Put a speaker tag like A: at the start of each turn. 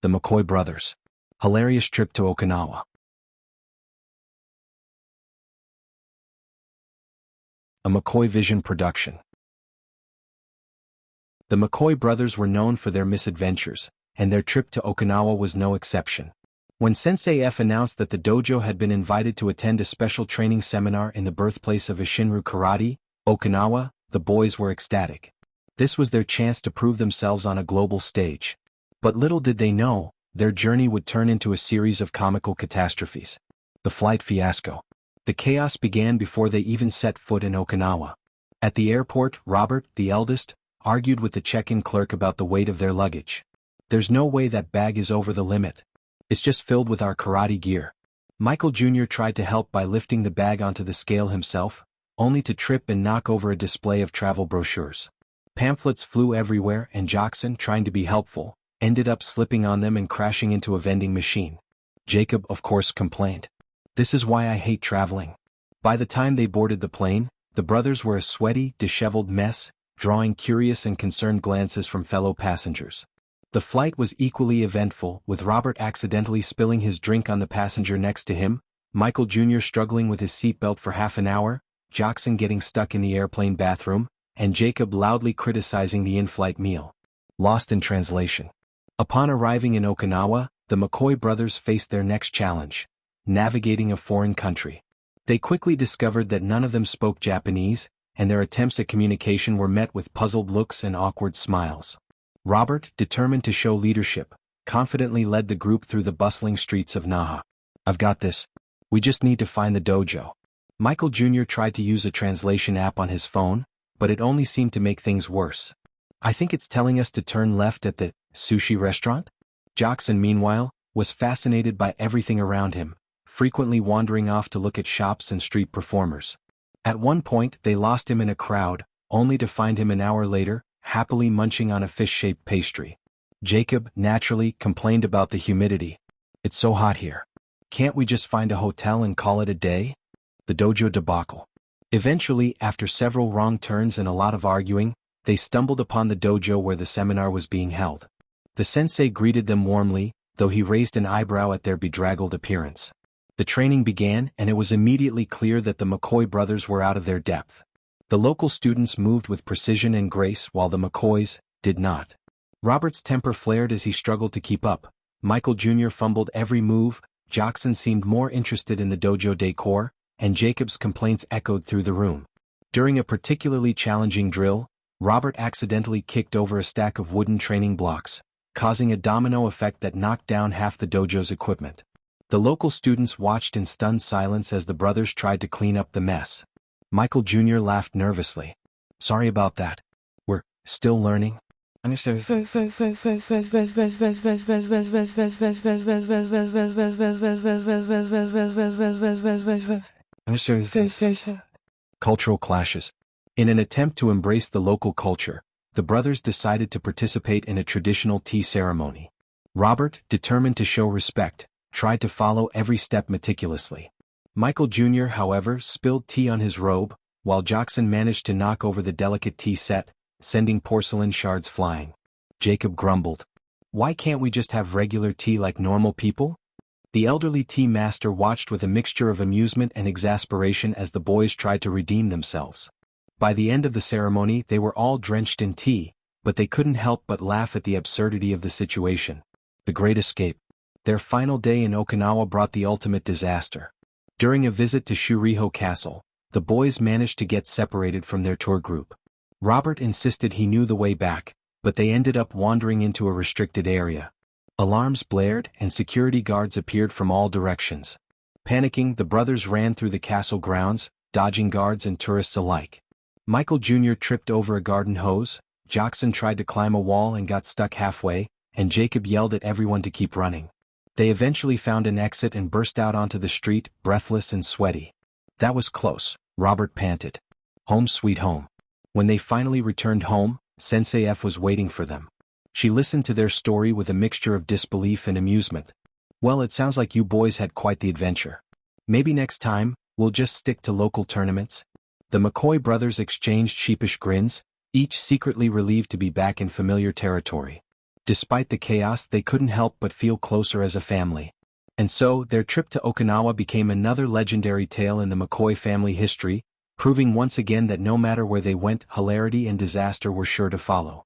A: The McKoy brothers. Hilarious trip to Okinawa. A McKoy Vision production. The McKoy brothers were known for their misadventures, and their trip to Okinawa was no exception. When Sensei F announced that the dojo had been invited to attend a special training seminar in the birthplace of Ishinryu Karate, Okinawa, the boys were ecstatic. This was their chance to prove themselves on a global stage. But little did they know, their journey would turn into a series of comical catastrophes. The flight fiasco. The chaos began before they even set foot in Okinawa. At the airport, Robert, the eldest, argued with the check-in clerk about the weight of their luggage. "There's no way that bag is over the limit. It's just filled with our karate gear." Michael Jr. tried to help by lifting the bag onto the scale himself, only to trip and knock over a display of travel brochures. Pamphlets flew everywhere, and Jaakson, trying to be helpful, ended up slipping on them and crashing into a vending machine. Jakob, of course, complained. "This is why I hate traveling." By the time they boarded the plane, the brothers were a sweaty, disheveled mess, drawing curious and concerned glances from fellow passengers. The flight was equally eventful, with Robert accidentally spilling his drink on the passenger next to him, Michael Jr. struggling with his seatbelt for half an hour, Jaakson getting stuck in the airplane bathroom, and Jakob loudly criticizing the in-flight meal. Lost in translation. Upon arriving in Okinawa, the McKoy brothers faced their next challenge: navigating a foreign country. They quickly discovered that none of them spoke Japanese, and their attempts at communication were met with puzzled looks and awkward smiles. Robert, determined to show leadership, confidently led the group through the bustling streets of Naha. "I've got this. We just need to find the dojo." Michael Jr. tried to use a translation app on his phone, but it only seemed to make things worse. "I think it's telling us to turn left at the sushi restaurant?" Jaakson, meanwhile, was fascinated by everything around him, frequently wandering off to look at shops and street performers. At one point they lost him in a crowd, only to find him an hour later, happily munching on a fish-shaped pastry. Jakob, naturally, complained about the humidity. "It's so hot here. Can't we just find a hotel and call it a day?" The dojo debacle. Eventually, after several wrong turns and a lot of arguing, they stumbled upon the dojo where the seminar was being held. The sensei greeted them warmly, though he raised an eyebrow at their bedraggled appearance. The training began, and it was immediately clear that the McKoy brothers were out of their depth. The local students moved with precision and grace while the McKoys did not. Robert's temper flared as he struggled to keep up. Michael Jr. fumbled every move, Jaakson seemed more interested in the dojo decor, and Jakob's complaints echoed through the room. During a particularly challenging drill, Robert accidentally kicked over a stack of wooden training blocks, causing a domino effect that knocked down half the dojo's equipment. The local students watched in stunned silence as the brothers tried to clean up the mess. Michael Jr. laughed nervously. "Sorry about that. We're still learning." Cultural clashes. In an attempt to embrace the local culture, the brothers decided to participate in a traditional tea ceremony. Robert, determined to show respect, tried to follow every step meticulously. Michael Jr., however, spilled tea on his robe, while Jaakson managed to knock over the delicate tea set, sending porcelain shards flying. Jakob grumbled. "Why can't we just have regular tea like normal people?" The elderly tea master watched with a mixture of amusement and exasperation as the boys tried to redeem themselves. By the end of the ceremony they were all drenched in tea, but they couldn't help but laugh at the absurdity of the situation. The Great Escape. Their final day in Okinawa brought the ultimate disaster. During a visit to Shurijo Castle, the boys managed to get separated from their tour group. Robert insisted he knew the way back, but they ended up wandering into a restricted area. Alarms blared and security guards appeared from all directions. Panicking, the brothers ran through the castle grounds, dodging guards and tourists alike. Michael Jr. tripped over a garden hose, Jaakson tried to climb a wall and got stuck halfway, and Jakob yelled at everyone to keep running. They eventually found an exit and burst out onto the street, breathless and sweaty. "That was close," Robert panted. Home sweet home. When they finally returned home, Sensei F was waiting for them. She listened to their story with a mixture of disbelief and amusement. "Well, it sounds like you boys had quite the adventure. Maybe next time, we'll just stick to local tournaments?" The McKoy brothers exchanged sheepish grins, each secretly relieved to be back in familiar territory. Despite the chaos, they couldn't help but feel closer as a family. And so, their trip to Okinawa became another legendary tale in the McKoy family history, proving once again that no matter where they went, hilarity and disaster were sure to follow.